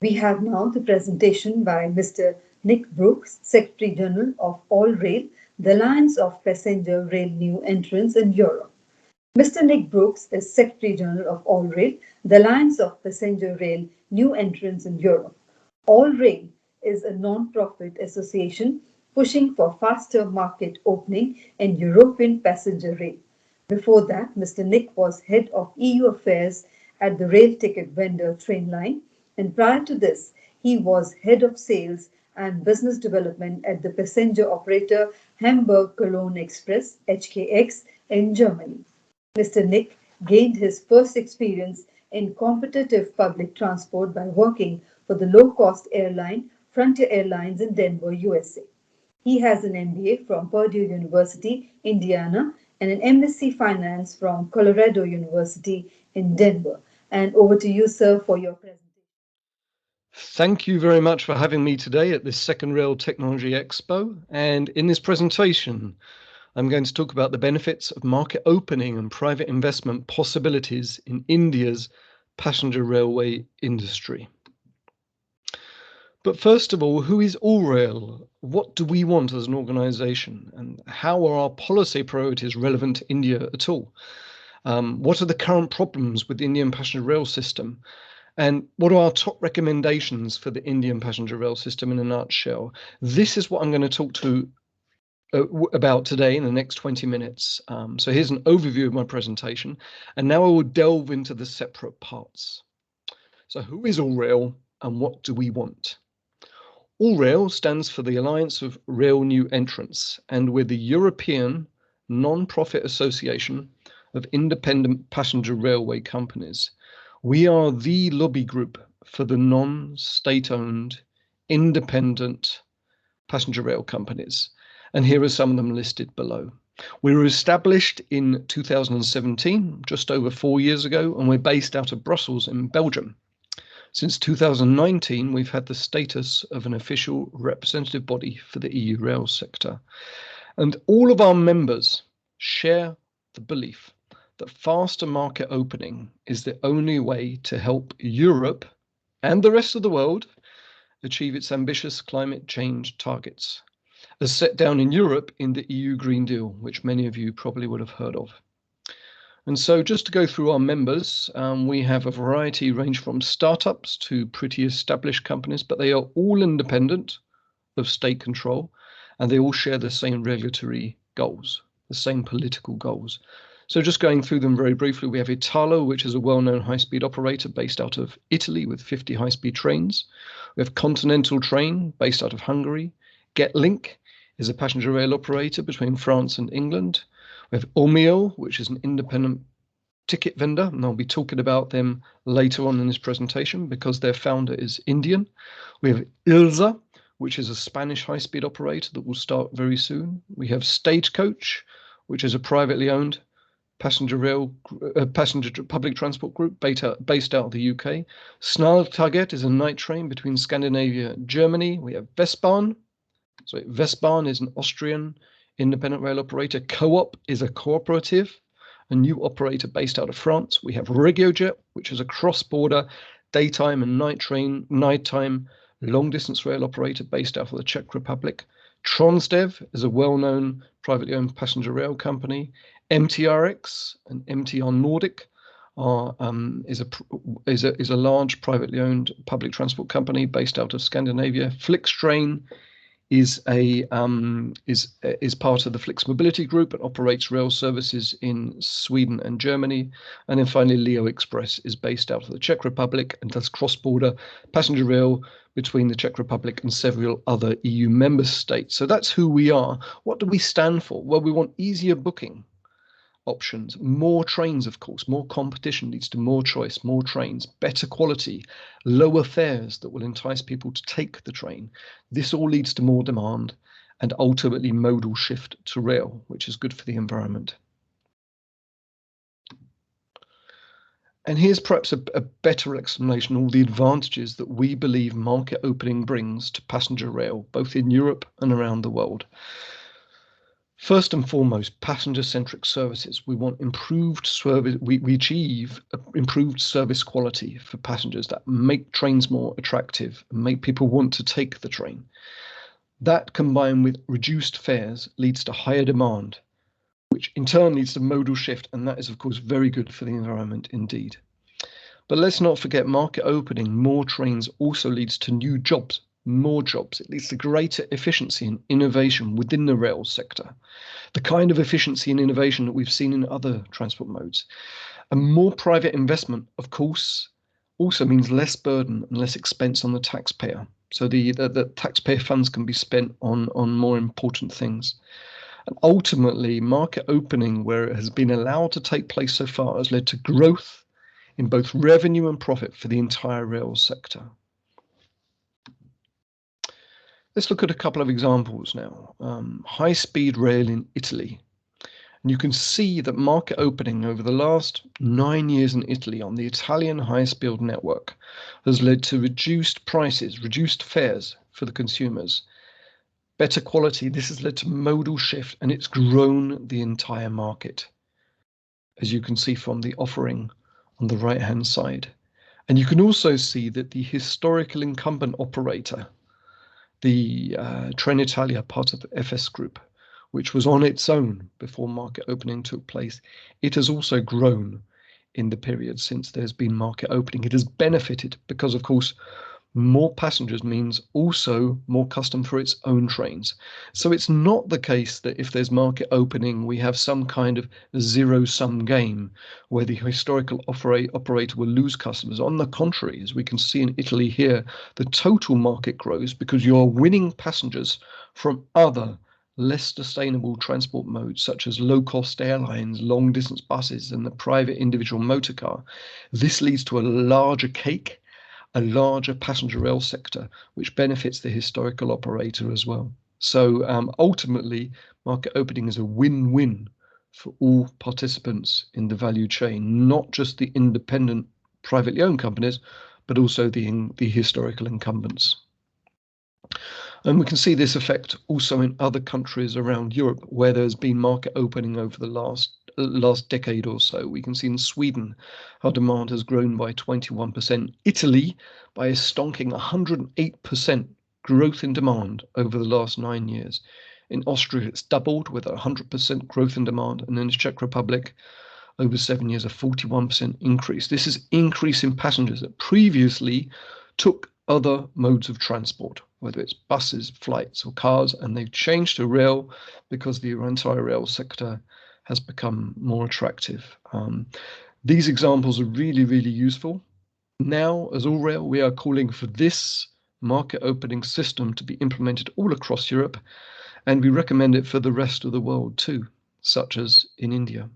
We have now the presentation by Mr. Nick Brooks, Secretary General of ALLRAIL, the Alliance of Passenger Rail New Entrants in Europe. Mr. Nick Brooks is Secretary General of ALLRAIL, the Alliance of Passenger Rail New Entrants in Europe. ALLRAIL is a non-profit association pushing for faster market opening in European passenger rail. Before that, Mr. Nick was Head of EU Affairs at the Rail Ticket Vendor train line, and prior to this, he was Head of Sales and Business Development at the passenger operator Hamburg-Cologne Express (HKX) in Germany. Mr. Nick gained his first experience in competitive public transport by working for the low-cost airline Frontier Airlines in Denver, USA. He has an MBA from Purdue University, Indiana, and an MSc Finance from Colorado University in Denver. And over to you, sir, for your presentation. Thank you very much for having me today at this second Rail Technology Expo. And in this presentation, I'm going to talk about the benefits of market opening and private investment possibilities in India's passenger railway industry. But first of all, who is ALLRAIL? What do we want as an organisation? And how are our policy priorities relevant to India at all? What are the current problems with the Indian passenger rail system? And what are our top recommendations for the Indian passenger rail system in a nutshell? This is what I'm going to talk about today in the next 20 minutes. So here's an overview of my presentation. And now I will delve into the separate parts. So who is ALLRAIL and what do we want? ALLRAIL stands for the Alliance of Rail New Entrants, and we're the European non-profit association of independent passenger railway companies. We are the lobby group for the non-state-owned independent passenger rail companies, and here are some of them listed below. We were established in 2017, just over 4 years ago, and we're based out of Brussels in Belgium. Since 2019, we've had the status of an official representative body for the EU rail sector. And all of our members share the belief that faster market opening is the only way to help Europe and the rest of the world achieve its ambitious climate change targets, as set down in Europe in the EU Green Deal, which many of you probably would have heard of. And so just to go through our members, we have a variety range from startups to pretty established companies, but they are all independent of state control, and they all share the same regulatory goals, the same political goals. So just going through them very briefly, we have Italo, which is a well-known high-speed operator based out of Italy with 50 high-speed trains. We have Continental Train based out of Hungary. GetLink is a passenger rail operator between France and England. We have Omeo, which is an independent ticket vendor, and I'll be talking about them later on in this presentation because their founder is Indian. We have Ilza, which is a Spanish high-speed operator that will start very soon. We have Stagecoach, which is a privately owned passenger public transport group based out of the UK. Snarltarget is a night train between Scandinavia and Germany. We have Westbahn. So Westbahn is an Austrian independent rail operator. Co-op is a cooperative, a new operator based out of France. We have RegioJet, which is a cross-border daytime and nighttime long-distance rail operator based out of the Czech Republic. Transdev is a well-known privately owned passenger rail company. MTRX and MTR Nordic is a large privately owned public transport company based out of Scandinavia. Flixtrain is part of the Flix Mobility Group and operates rail services in Sweden and Germany. And then finally, Leo Express is based out of the Czech Republic and does cross-border passenger rail between the Czech Republic and several other EU member states. So that's who we are. What do we stand for? Well, we want easier booking options, more trains, of course. More competition leads to more choice, more trains, better quality, lower fares that will entice people to take the train. This all leads to more demand and ultimately modal shift to rail, which is good for the environment. And here's perhaps a better explanation of all the advantages that we believe market opening brings to passenger rail, both in Europe and around the world. First and foremost, passenger-centric services. We want improved service. We achieve improved service quality for passengers that make trains more attractive and make people want to take the train. That, combined with reduced fares, leads to higher demand, which in turn leads to modal shift, and that is, of course, very good for the environment indeed. But let's not forget, market opening more trains also leads to new jobs, more jobs. It leads to greater efficiency and innovation within the rail sector, the kind of efficiency and innovation that we've seen in other transport modes. And more private investment, of course, also means less burden and less expense on the taxpayer. So the taxpayer funds can be spent on more important things. And ultimately, market opening, where it has been allowed to take place so far, has led to growth in both revenue and profit for the entire rail sector. Let's look at a couple of examples now. High-speed rail in Italy. And you can see that market opening over the last 9 years in Italy on the Italian high-speed network has led to reduced prices, reduced fares for the consumers, better quality. This has led to modal shift, and it's grown the entire market, as you can see from the offering on the right-hand side. And you can also see that the historical incumbent operator, the Trenitalia, part of the FS Group, which was on its own before market opening took place, it has also grown in the period since there's been market opening. It has benefited because, of course, more passengers means also more custom for its own trains. So it's not the case that if there's market opening, we have some kind of zero-sum game where the historical operator will lose customers. On the contrary, as we can see in Italy here, the total market grows because you are winning passengers from other less sustainable transport modes, such as low-cost airlines, long-distance buses, and the private individual motor car. This leads to a larger cake, a larger passenger rail sector, which benefits the historical operator as well. So ultimately, market opening is a win-win for all participants in the value chain, not just the independent privately owned companies, but also the historical incumbents. And we can see this effect also in other countries around Europe, where there's been market opening over the last decade or so. We can see in Sweden how demand has grown by 21%. Italy by a stonking 108% growth in demand over the last 9 years. In Austria, it's doubled with 100% growth in demand. And in the Czech Republic, over 7 years, a 41% increase. This is increase in passengers that previously took other modes of transport, whether it's buses, flights, or cars, and they've changed to rail because the entire rail sector has become more attractive. These examples are really, really useful. Now, as ALLRAIL, we are calling for this market opening system to be implemented all across Europe, and we recommend it for the rest of the world too, such as in India.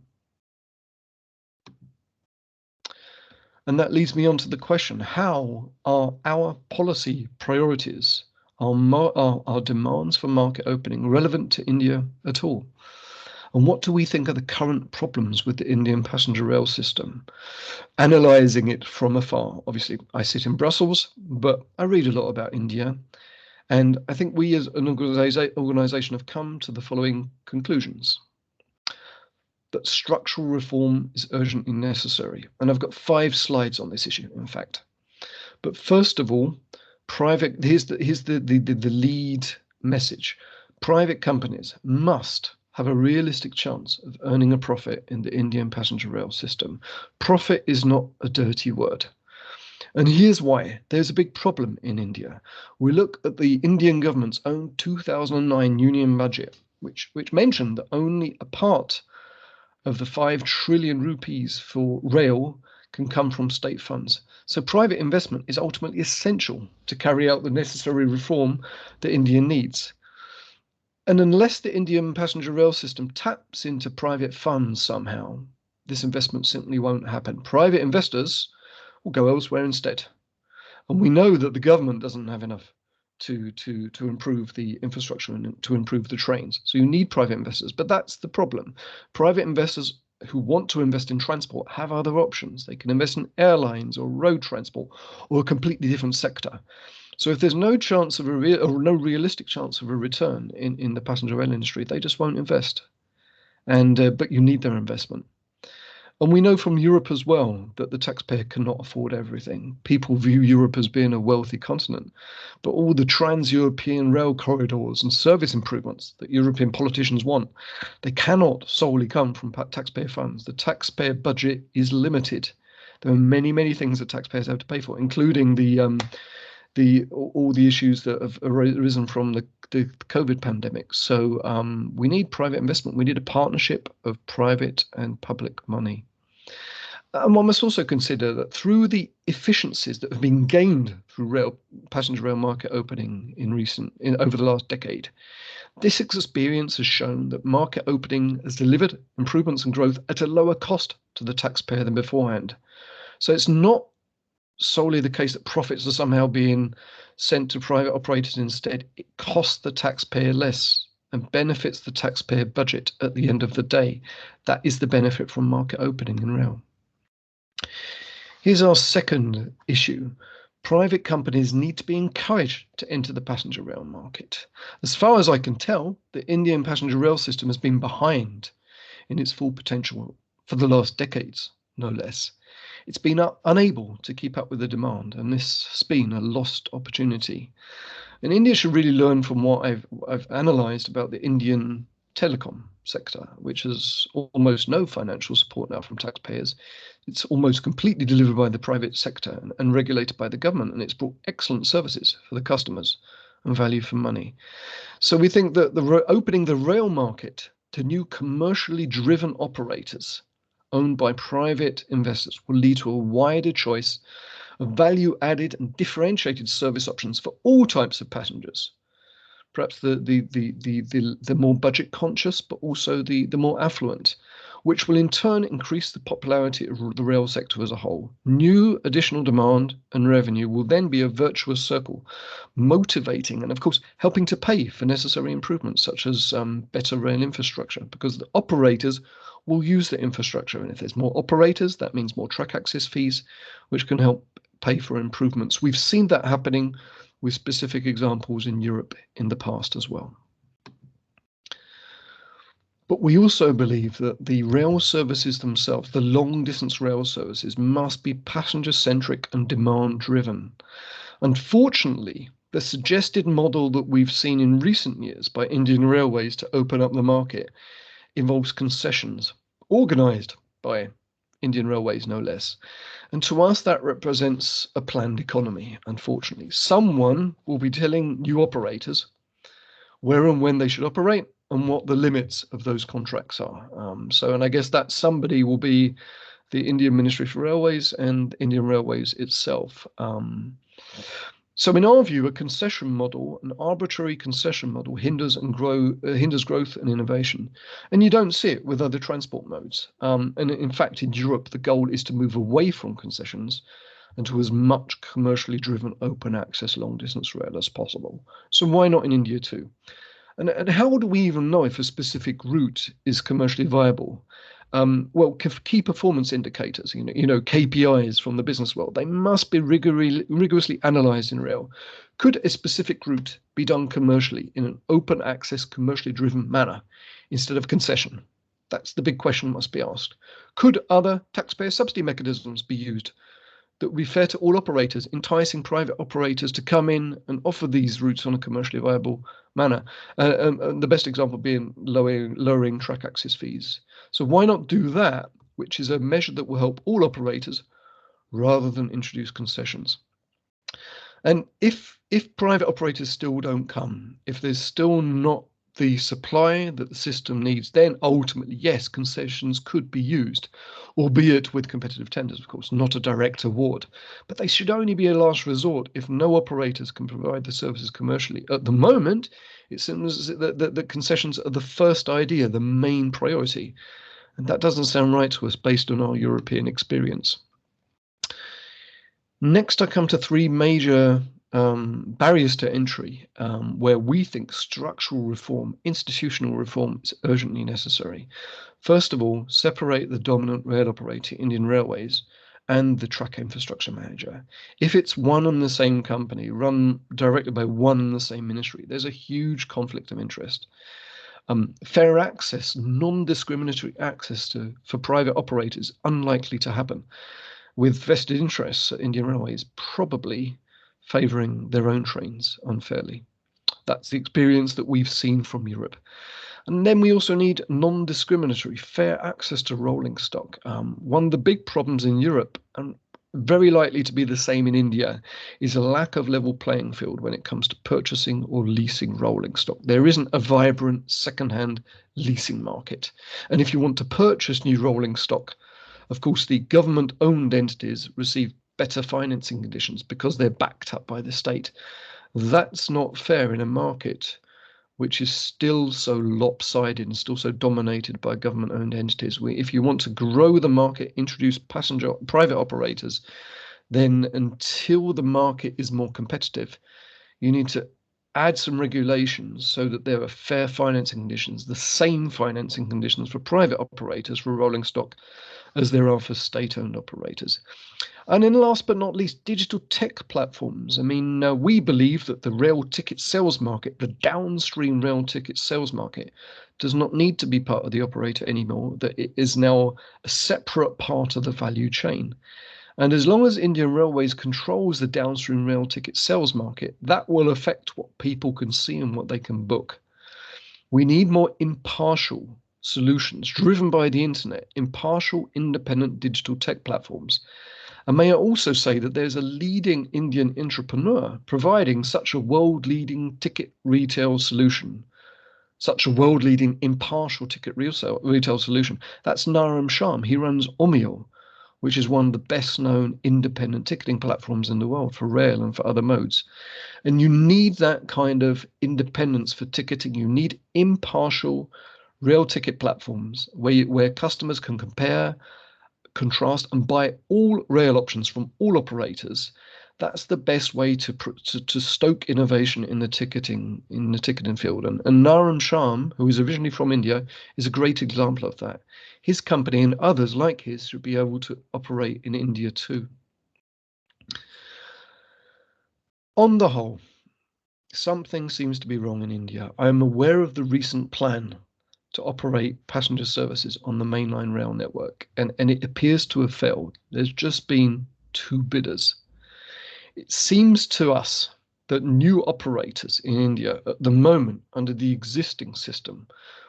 And that leads me on to the question, how are our policy priorities, our demands for market opening relevant to India at all? And what do we think are the current problems with the Indian passenger rail system? Analysing it from afar. Obviously, I sit in Brussels, but I read a lot about India. And I think we as an organisation have come to the following conclusions. That structural reform is urgently necessary. And I've got 5 slides on this issue, in fact. But first of all, here's the lead message. Private companies must have a realistic chance of earning a profit in the Indian passenger rail system. Profit is not a dirty word. And here's why. There's a big problem in India. We look at the Indian government's own 2009 union budget, which mentioned that only a part of the 5 trillion rupees for rail can come from state funds. So private investment is ultimately essential to carry out the necessary reform that India needs. And unless the Indian passenger rail system taps into private funds somehow, this investment simply won't happen. Private investors will go elsewhere instead. And we know that the government doesn't have enough to improve the infrastructure and to improve the trains. So you need private investors, but that's the problem. Private investors who want to invest in transport have other options. They can invest in airlines or road transport or a completely different sector. So if there's no chance of or no realistic chance of a return in the passenger rail industry, they just won't invest. And but you need their investment. And we know from Europe as well that the taxpayer cannot afford everything. People view Europe as being a wealthy continent, but all the trans-European rail corridors and service improvements that European politicians want, they cannot solely come from taxpayer funds. The taxpayer budget is limited. There are many, many things that taxpayers have to pay for, including all the issues that have arisen from the COVID pandemic. So we need private investment. We need a partnership of private and public money. And one must also consider that through the efficiencies that have been gained through passenger rail market opening over the last decade, this experience has shown that market opening has delivered improvements and growth at a lower cost to the taxpayer than beforehand. So it's not solely the case that profits are somehow being sent to private operators instead. It costs the taxpayer less and benefits the taxpayer budget at the end of the day. That is the benefit from market opening in rail. Here's our second issue. Private companies need to be encouraged to enter the passenger rail market. As far as I can tell, the Indian passenger rail system has been behind in its full potential for the last decades, no less. It's been unable to keep up with the demand, and this has been a lost opportunity. And India should really learn from what I've analysed about the Indian telecom sector, which has almost no financial support now from taxpayers. It's almost completely delivered by the private sector and regulated by the government, and it's brought excellent services for the customers and value for money. So we think that opening the rail market to new commercially driven operators owned by private investors will lead to a wider choice of value-added and differentiated service options for all types of passengers. Perhaps the more budget conscious, but also the more affluent, which will in turn increase the popularity of the rail sector as a whole. New additional demand and revenue will then be a virtuous circle, motivating and of course helping to pay for necessary improvements such as better rail infrastructure, because the operators will use the infrastructure, and if there's more operators, that means more track access fees, which can help pay for improvements. We've seen that happening with specific examples in Europe in the past as well. But we also believe that the rail services themselves, the long-distance rail services, must be passenger-centric and demand-driven. Unfortunately, the suggested model that we've seen in recent years by Indian Railways to open up the market involves concessions, organised by Indian Railways no less. And to us, that represents a planned economy, unfortunately. Someone will be telling new operators where and when they should operate and what the limits of those contracts are. And I guess that somebody will be the Indian Ministry for Railways and Indian Railways itself. So in our view, a concession model, an arbitrary concession model, hinders growth and innovation. And you don't see it with other transport modes. And in fact, in Europe, the goal is to move away from concessions and to as much commercially driven open access long distance rail as possible. So why not in India too? And how do we even know if a specific route is commercially viable? Well, key performance indicators, KPIs from the business world, they must be rigorously analysed in rail. Could a specific route be done commercially in an open access, commercially driven manner instead of concession? That's the big question must be asked. Could other taxpayer subsidy mechanisms be used that would be fair to all operators, enticing private operators to come in and offer these routes on a commercially viable manner? And the best example being lowering track access fees. So why not do that, which is a measure that will help all operators rather than introduce concessions? And if private operators still don't come, if there's still not the supply that the system needs, then ultimately, yes, concessions could be used, albeit with competitive tenders, of course, not a direct award. But they should only be a last resort if no operators can provide the services commercially. At the moment, it seems that concessions are the first idea, the main priority. And that doesn't sound right to us based on our European experience. Next, I come to three major barriers to entry where we think structural reform, institutional reform is urgently necessary. First of all, separate the dominant rail operator, Indian Railways, and the track infrastructure manager. If it's one and the same company, run directly by one and the same ministry, there's a huge conflict of interest. Fair access, non-discriminatory access for private operators, unlikely to happen, with vested interests at Indian Railways probably favouring their own trains unfairly. That's the experience that we've seen from Europe. And then we also need non-discriminatory, fair access to rolling stock. One of the big problems in Europe, and very likely to be the same in India, is a lack of level playing field when it comes to purchasing or leasing rolling stock. There isn't a vibrant second-hand leasing market. And if you want to purchase new rolling stock, of course, the government-owned entities receive better financing conditions because they're backed up by the state. That's not fair in a market which is still so lopsided and still so dominated by government-owned entities. If you want to grow the market, introduce private operators, then until the market is more competitive, you need to add some regulations so that there are fair financing conditions, the same financing conditions for private operators for rolling stock as there are for state-owned operators. And then last but not least, digital tech platforms. I mean, we believe that the rail ticket sales market, the downstream rail ticket sales market, does not need to be part of the operator anymore, that it is now a separate part of the value chain. And as long as Indian Railways controls the downstream rail ticket sales market, that will affect what people can see and what they can book. We need more impartial solutions driven by the internet, impartial, independent digital tech platforms. And may I also say that there's a leading Indian entrepreneur providing such a world-leading ticket retail solution, such a world-leading impartial ticket retail solution. That's Naram Sham. He runs Omio, which is one of the best-known independent ticketing platforms in the world for rail and for other modes. And you need that kind of independence for ticketing. You need impartial rail ticket platforms where customers can compare, contrast, and buy all rail options from all operators. That's the best way to stoke innovation in the ticketing field. And Naram Sham, who is originally from India, is a great example of that. His company and others like his should be able to operate in India too. On the whole, something seems to be wrong in India. I am aware of the recent plan to operate passenger services on the mainline rail network, and it appears to have failed. There's just been 2 bidders. It seems to us that new operators in India at the moment under the existing system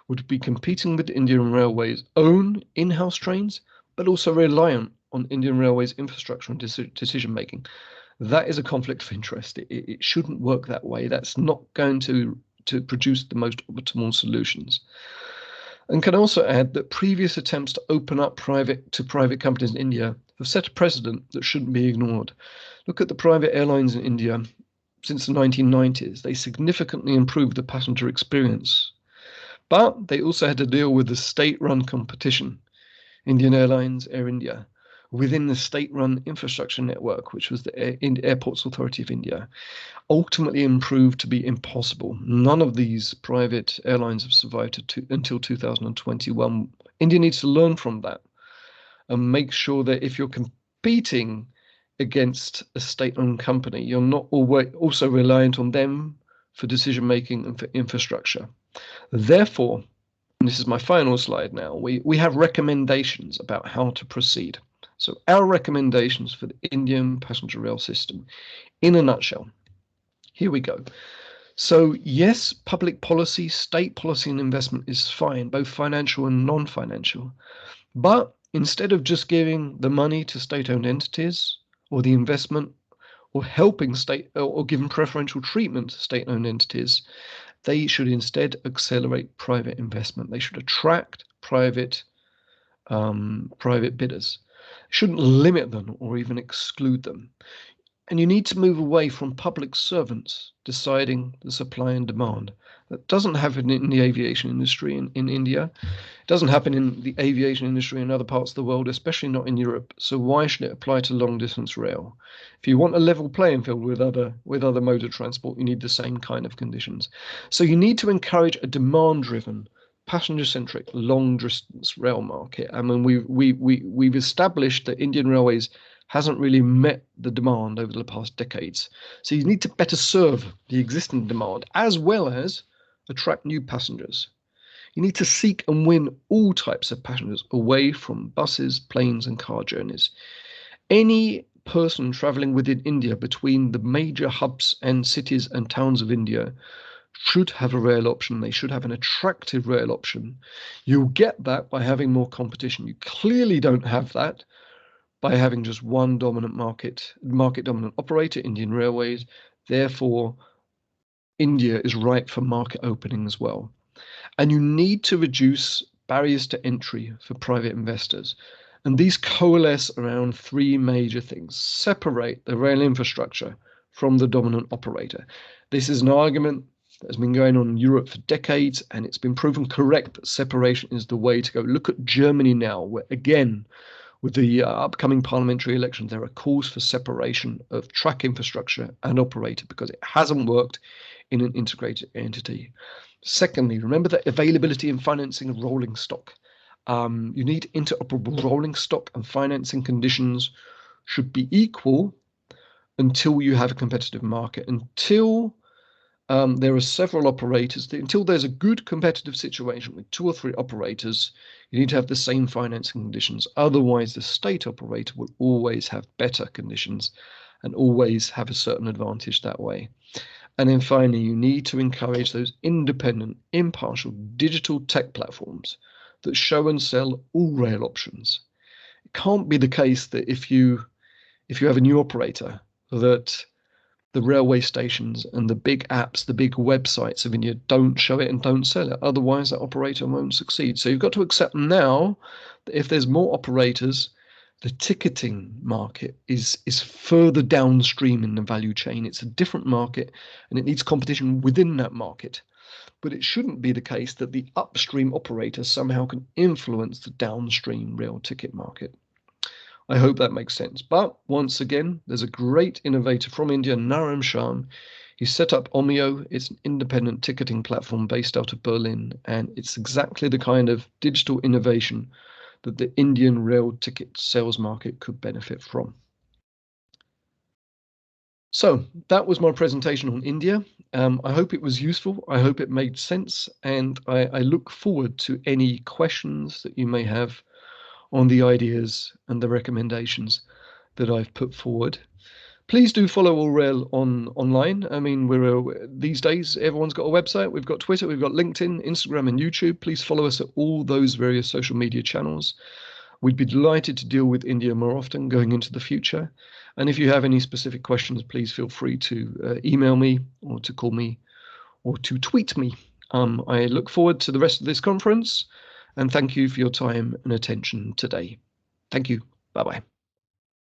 would be competing with Indian Railways' own in-house trains, but also reliant on Indian Railways infrastructure and decision making. That is a conflict of interest. It shouldn't work that way. That's not going to produce the most optimal solutions. And can also add that previous attempts to open up private companies in India have set a precedent that shouldn't be ignored. Look at the private airlines in India since the 1990s. They significantly improved the passenger experience, but they also had to deal with the state-run competition, Indian Airlines, Air India, within the state-run infrastructure network, which was the Airports Authority of India, ultimately improved to be impossible. None of these private airlines have survived until 2021. India needs to learn from that and make sure that if you're competing against a state-owned company, you're not also reliant on them for decision-making and for infrastructure. Therefore, and this is my final slide now, we have recommendations about how to proceed. So our recommendations for the Indian passenger rail system, in a nutshell, here we go. So yes, public policy, state policy and investment is fine, both financial and non-financial. But instead of just giving the money to state-owned entities or the investment or helping or giving preferential treatment to state-owned entities, they should instead accelerate private investment. They should attract private bidders. Shouldn't limit them or even exclude them. And you need to move away from public servants deciding the supply and demand. That doesn't happen in the aviation industry in India. It doesn't happen in the aviation industry in other parts of the world, especially not in Europe. So why should it apply to long distance rail? If you want a level playing field with other modes of transport, you need the same kind of conditions. So you need to encourage a demand-driven passenger-centric, long-distance rail market. I mean, we've established that Indian Railways hasn't really met the demand over the past decades. So you need to better serve the existing demand as well as attract new passengers. You need to seek and win all types of passengers away from buses, planes, and car journeys. Any person traveling within India between the major hubs and cities and towns of India should have a rail option. They should have an attractive rail option. You'll get that by having more competition. You clearly don't have that by having just one dominant market dominant operator, Indian Railways. Therefore, India is ripe for market opening as well. And you need to reduce barriers to entry for private investors. And these coalesce around three major things. Separate the rail infrastructure from the dominant operator. This is an argument that has been going on in Europe for decades, and it's been proven correct that separation is the way to go. Look at Germany now, where again, with the upcoming parliamentary elections, there are calls for separation of track infrastructure and operator because it hasn't worked in an integrated entity. Secondly, remember that availability and financing of rolling stock. You need interoperable rolling stock, and financing conditions should be equal until you have a competitive market. Until there are several operators, until there's a good competitive situation with 2 or 3 operators, you need to have the same financing conditions. Otherwise, the state operator will always have better conditions and always have a certain advantage that way. And then finally, you need to encourage those independent, impartial digital tech platforms that show and sell all rail options. It can't be the case that if you have a new operator, that the railway stations and the big apps, the big websites of India don't show it and don't sell it. Otherwise, that operator won't succeed. So you've got to accept now that if there's more operators, the ticketing market is further downstream in the value chain. It's a different market and it needs competition within that market. But it shouldn't be the case that the upstream operator somehow can influence the downstream rail ticket market. I hope that makes sense. But once again, there's a great innovator from India, Naram Sharma. He set up Omio. It's an independent ticketing platform based out of Berlin, and it's exactly the kind of digital innovation that the Indian rail ticket sales market could benefit from. So that was my presentation on India. I hope it was useful. I hope it made sense, and I look forward to any questions that you may have on the ideas and the recommendations that I've put forward. Please do follow AllRail online. I mean, these days, everyone's got a website. We've got Twitter, we've got LinkedIn, Instagram, and YouTube. Please follow us at all those various social media channels. We'd be delighted to deal with India more often going into the future. And if you have any specific questions, please feel free to email me or to call me or to tweet me. I look forward to the rest of this conference, and thank you for your time and attention today. Thank you. Bye-bye.